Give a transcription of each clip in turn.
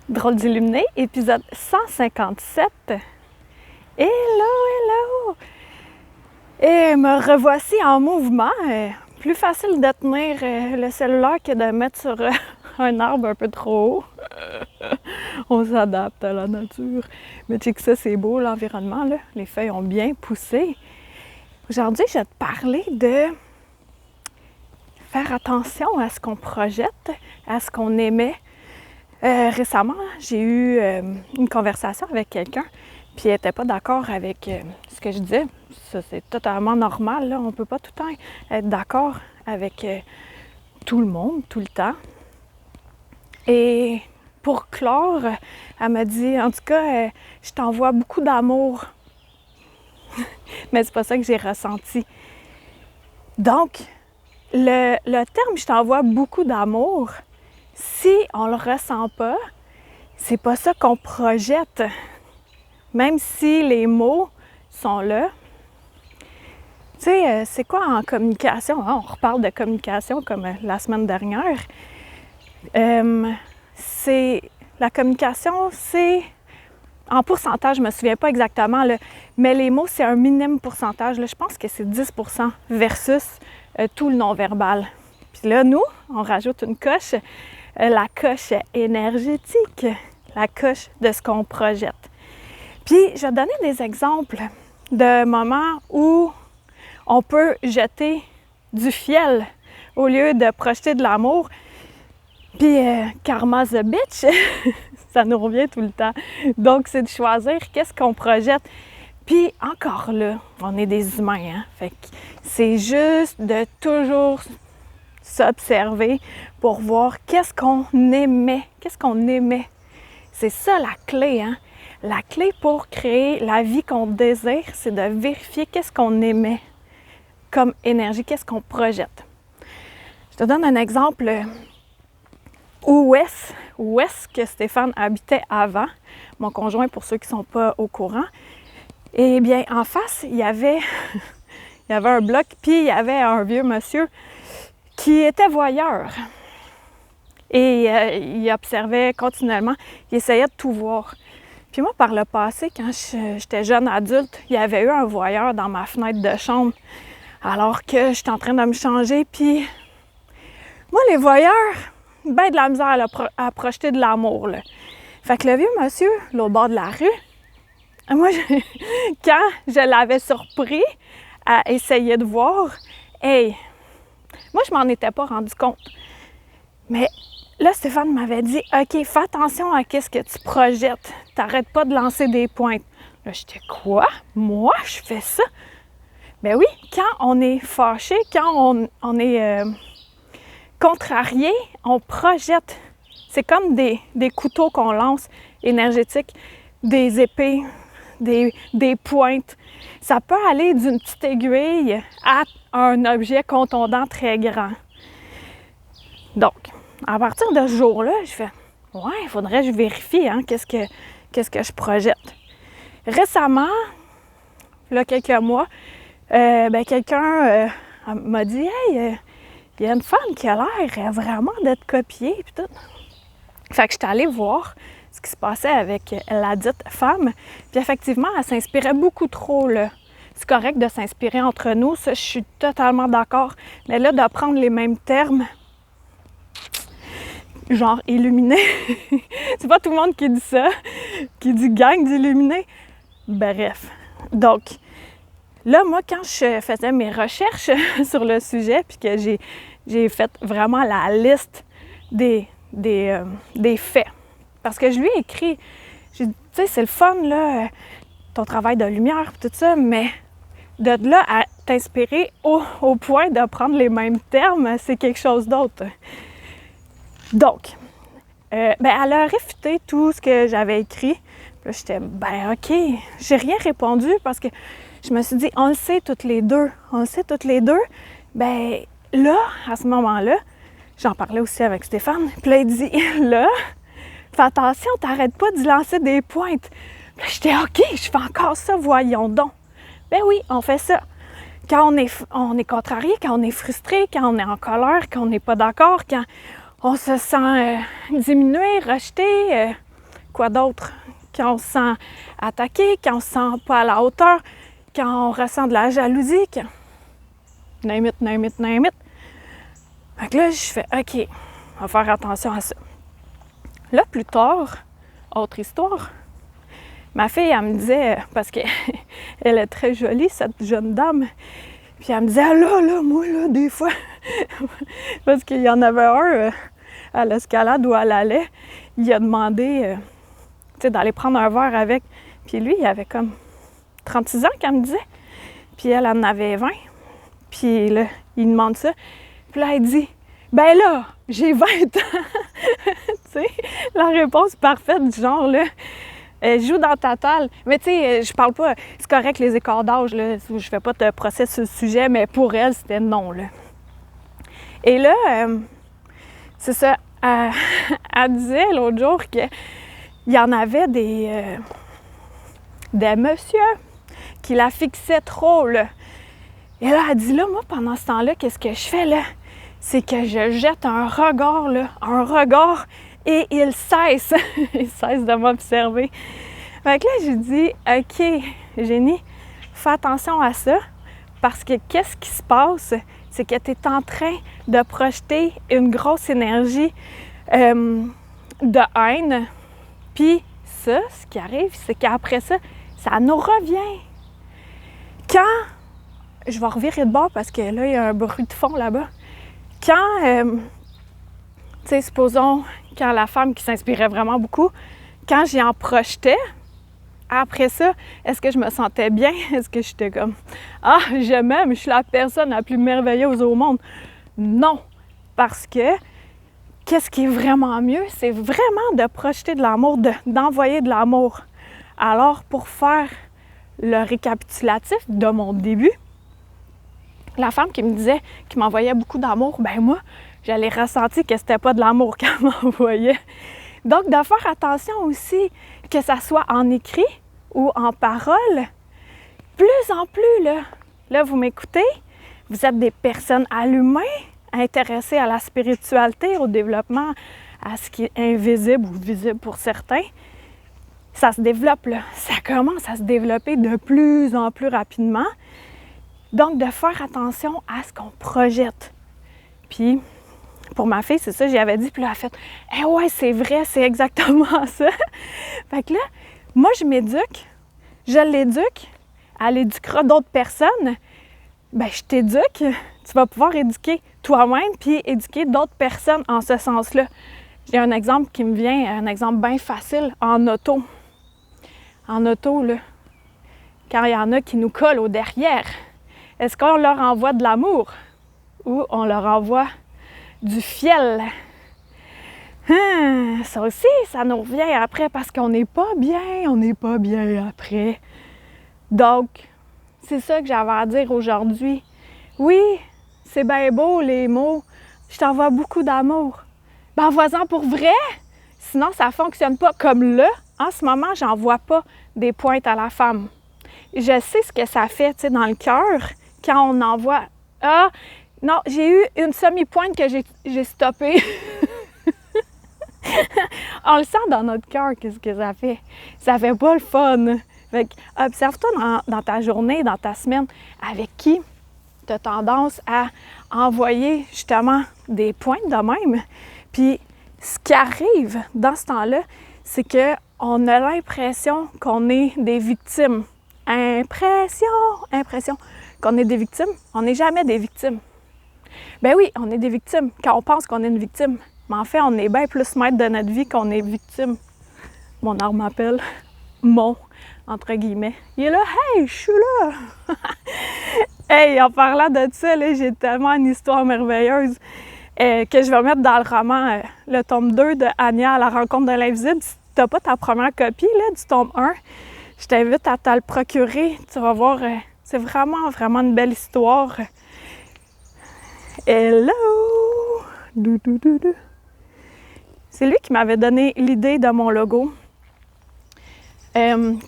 Drôle d'illuminé, épisode 157. Hello, hello! Et me revoici en mouvement. Plus facile de tenir le cellulaire que de mettre sur un arbre un peu trop haut. On s'adapte à la nature. Mais tu sais que ça, c'est beau, l'environnement, là. Les feuilles ont bien poussé. Aujourd'hui, je vais te parler de faire attention à ce qu'on projette, à ce qu'on émet. Récemment, j'ai eu une conversation avec quelqu'un, puis elle n'était pas d'accord avec ce que je disais. Ça, c'est totalement normal, là. On ne peut pas tout le temps être d'accord avec tout le monde, tout le temps. Et pour clore, elle m'a dit, en tout cas, je t'envoie beaucoup d'amour. Mais c'est pas ça que j'ai ressenti. Donc, le terme « je t'envoie beaucoup d'amour », si on le ressent pas, c'est pas ça qu'on projette. Même si les mots sont là. Tu sais, c'est quoi en communication? On reparle de communication comme la semaine dernière. La communication, c'est en pourcentage, je me souviens pas exactement, là, mais les mots, c'est un minime pourcentage. Là, je pense que c'est 10% versus tout le non-verbal. Puis là, nous, on rajoute une coche. La coche énergétique, la coche de ce qu'on projette. Puis, je vais te donner des exemples de moments où on peut jeter du fiel au lieu de projeter de l'amour. Puis, karma the bitch, ça nous revient tout le temps. Donc, c'est de choisir qu'est-ce qu'on projette. Puis, encore là, on est des humains, hein? Fait que c'est juste de toujours s'observer pour voir qu'est-ce qu'on aimait. C'est ça la clé, hein? La clé pour créer la vie qu'on désire, c'est de vérifier qu'est-ce qu'on aimait comme énergie, qu'est-ce qu'on projette. Je te donne un exemple. Où est-ce que Stéphane habitait avant, mon conjoint pour ceux qui ne sont pas au courant. Eh bien, en face, il y avait un bloc, puis il y avait un vieux monsieur qui était voyeur. Et il observait continuellement, il essayait de tout voir. Puis moi, par le passé, quand j'étais jeune adulte, il y avait eu un voyeur dans ma fenêtre de chambre, alors que j'étais en train de me changer. Puis moi, les voyeurs, ben de la misère à projeter de l'amour, là. Fait que le vieux monsieur, l'autre bord de la rue, moi, quand je l'avais surpris à essayer de voir, hey, moi, je m'en étais pas rendu compte. Mais là, Stéphane m'avait dit, OK, fais attention à ce que tu projettes. T'arrêtes pas de lancer des pointes. Là, j'étais quoi? Moi, je fais ça? Ben oui, quand on est fâché, quand on est contrarié, on projette. C'est comme des couteaux qu'on lance énergétiques, des épées, des pointes. Ça peut aller d'une petite aiguille à un objet contondant très grand. Donc, à partir de ce jour-là, je fais « Ouais, il faudrait que je vérifie hein, qu'est-ce que je projette. » Récemment, là, quelques mois, quelqu'un m'a dit « Hey, il y a une femme qui a l'air vraiment d'être copiée. » Puis tout. Fait que j'étais allée voir ce qui se passait avec la dite femme. Puis effectivement, elle s'inspirait beaucoup trop, là. C'est correct de s'inspirer entre nous, ça, je suis totalement d'accord. Mais là, de prendre les mêmes termes, genre illuminé, c'est pas tout le monde qui dit ça, qui dit gang d'illuminé. Bref. Donc, là, moi, quand je faisais mes recherches sur le sujet, puis que j'ai fait vraiment la liste des faits, parce que je lui ai écrit, j'ai dit, tu sais, c'est le fun, là, ton travail de lumière, tout ça, mais de là à t'inspirer au point de prendre les mêmes termes, c'est quelque chose d'autre. Donc, elle a réfuté tout ce que j'avais écrit. Puis là, j'étais, OK, j'ai rien répondu parce que je me suis dit, on le sait toutes les deux. Ben là, à ce moment-là, j'en parlais aussi avec Stéphane. Puis là, il dit, là, fais attention, t'arrêtes pas d'y lancer des pointes. Puis là, j'étais, OK, je fais encore ça, voyons donc. Ben oui, on fait ça. Quand on est contrarié, quand on est frustré, quand on est en colère, quand on n'est pas d'accord, quand on se sent diminué, rejeté, Quoi d'autre? Quand on se sent attaqué, quand on se sent pas à la hauteur, quand on ressent de la jalousie, quand... Name it. Fait que là, je fais, OK, on va faire attention à ça. Là, plus tard, autre histoire, ma fille, elle me disait, parce qu'elle est très jolie, cette jeune dame, puis elle me disait, ah là, moi, là, des fois, parce qu'il y en avait un à l'escalade où elle allait, il a demandé, d'aller prendre un verre avec, puis lui, il avait comme 36 ans, qu'elle me disait, puis elle en avait 20, puis là, il demande ça, puis là, elle dit, ben là, j'ai 20 ans, tu sais, la réponse parfaite du genre, là, joue dans ta toile. Mais tu sais, je parle pas, c'est correct les écarts d'âge, là, je fais pas de procès sur le sujet, mais pour elle, c'était non, là. Et là, c'est ça, elle disait l'autre jour qu'il y en avait des messieurs qui la fixaient trop, là. Et là, elle dit, là, moi, pendant ce temps-là, qu'est-ce que je fais, là? C'est que je jette un regard, et il cesse, il cesse de m'observer. Fait que là, j'ai dit, OK, Génie, fais attention à ça, parce que qu'est-ce qui se passe? C'est que tu es en train de projeter une grosse énergie de haine. Puis ça, ce qui arrive, c'est qu'après ça, ça nous revient. Quand, je vais revirer de bord parce que là, il y a un bruit de fond là-bas. Quand, tu sais, supposons, quand la femme qui s'inspirait vraiment beaucoup, quand j'y en projetais, après ça, est-ce que je me sentais bien? Est-ce que j'étais comme « Ah, je m'aime, je suis la personne la plus merveilleuse au monde ». Non, parce que qu'est-ce qui est vraiment mieux? C'est vraiment de projeter de l'amour, d'envoyer de l'amour. Alors, pour faire le récapitulatif de mon début, la femme qui me disait, qui m'envoyait beaucoup d'amour, ben moi, j'allais ressentir que c'était pas de l'amour qu'elle m'envoyait. Donc, de faire attention aussi, que ça soit en écrit ou en parole, plus en plus, là vous m'écoutez, vous êtes des personnes allumées, intéressées à la spiritualité, au développement, à ce qui est invisible ou visible pour certains. Ça se développe, là. Ça commence à se développer de plus en plus rapidement. Donc, de faire attention à ce qu'on projette. Puis, pour ma fille, c'est ça, j'y avais dit, puis là, elle a fait « Eh ouais, c'est vrai, c'est exactement ça! » Fait que là, moi, je m'éduque, je l'éduque, elle éduquera d'autres personnes. Ben, je t'éduque, tu vas pouvoir éduquer toi-même, puis éduquer d'autres personnes en ce sens-là. J'ai un exemple qui me vient, un exemple bien facile, en auto. En auto, là, quand il y en a qui nous collent au derrière, est-ce qu'on leur envoie de l'amour ou on leur envoie du fiel? Ça aussi, ça nous revient après parce qu'on n'est pas bien après. Donc, c'est ça que j'avais à dire aujourd'hui. Oui, c'est bien beau les mots, je t'envoie beaucoup d'amour. Ben, envoie-en pour vrai, sinon ça ne fonctionne pas. Comme là, en ce moment, j'envoie pas des pointes à la femme. Je sais ce que ça fait, tu sais, dans le cœur, quand on envoie « Ah, non, j'ai eu une semi-pointe que j'ai stoppée. » On le sent dans notre cœur, qu'est-ce que ça fait. Ça fait pas le fun. Fait que, observe-toi dans ta journée, dans ta semaine, avec qui tu as tendance à envoyer justement des pointes de même. Puis, ce qui arrive dans ce temps-là, c'est qu'on a l'impression qu'on est des victimes. Impression qu'on est des victimes. On n'est jamais des victimes. Ben oui, on est des victimes quand on pense qu'on est une victime. Mais en fait, on est bien plus maître de notre vie qu'on est victime. Mon art m'appelle entre guillemets. Il est là, hey, je suis là! Hey, en parlant de ça, là, j'ai tellement une histoire merveilleuse que je vais mettre dans le roman, le tome 2 de Anya à la rencontre de l'invisible. Si tu n'as pas ta première copie là, du tome 1, je t'invite à te le procurer. Tu vas voir, c'est vraiment, vraiment une belle histoire. Hello! C'est lui qui m'avait donné l'idée de mon logo,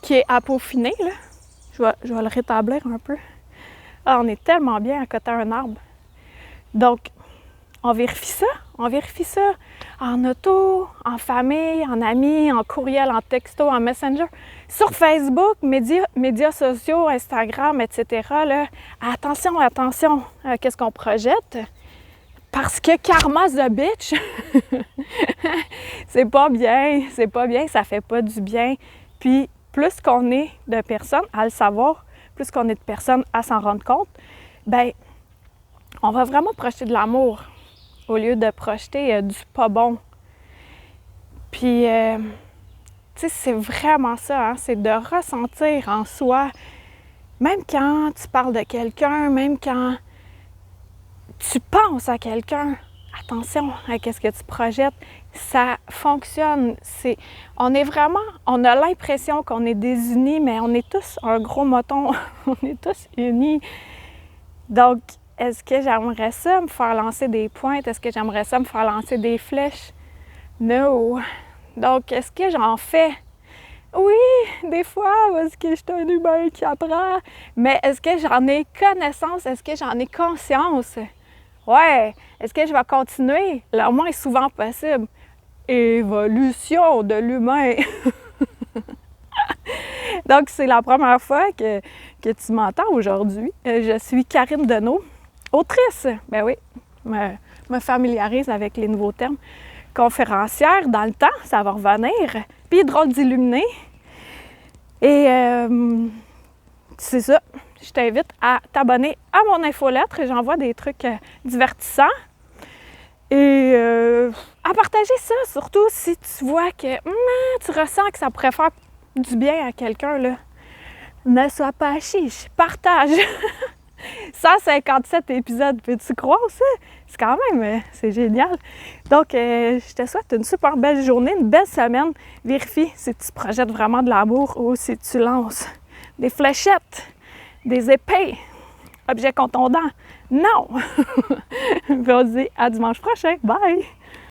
qui est à peaufiner, là. Je vais le rétablir un peu. Ah, on est tellement bien à côté d'un arbre. Donc, on vérifie ça. On vérifie ça en auto, en famille, en amis, en courriel, en texto, en messenger, sur Facebook, médias sociaux, Instagram, etc. Là, attention à qu'est-ce qu'on projette. Parce que karma the bitch, c'est pas bien, ça fait pas du bien. Puis plus qu'on est de personnes à le savoir, plus qu'on est de personnes à s'en rendre compte, ben on va vraiment projeter de l'amour au lieu de projeter du pas bon. Puis, tu sais, c'est vraiment ça, hein? C'est de ressentir en soi, même quand tu parles de quelqu'un, même quand tu penses à quelqu'un, attention à ce que tu projettes, ça fonctionne. On a l'impression qu'on est désunis, mais on est tous un gros moton, on est tous unis. Donc, est-ce que j'aimerais ça me faire lancer des pointes? Est-ce que j'aimerais ça me faire lancer des flèches? No! Donc, est-ce que j'en fais? Oui, des fois, parce que je suis un humain qui apprend. Mais est-ce que j'en ai connaissance? Est-ce que j'en ai conscience? Ouais! Est-ce que je vais continuer? Le moins souvent possible. Évolution de l'humain! Donc, c'est la première fois que tu m'entends aujourd'hui. Je suis Karine Deneau, autrice. Ben oui, me familiarise avec les nouveaux termes. Conférencière dans le temps, ça va revenir. Puis drôle d'illuminé. Et c'est ça. Je t'invite à t'abonner à mon infolettre. J'envoie des trucs divertissants. Et à partager ça, surtout si tu vois que tu ressens que ça pourrait faire du bien à quelqu'un, là. Ne sois pas chiche, partage! 157 épisodes, peux-tu croire ça? C'est quand même, c'est génial. Donc, je te souhaite une super belle journée, une belle semaine. Vérifie si tu projettes vraiment de l'amour ou si tu lances des fléchettes, des épées, objets contondants. Non! On se dit à dimanche prochain. Bye!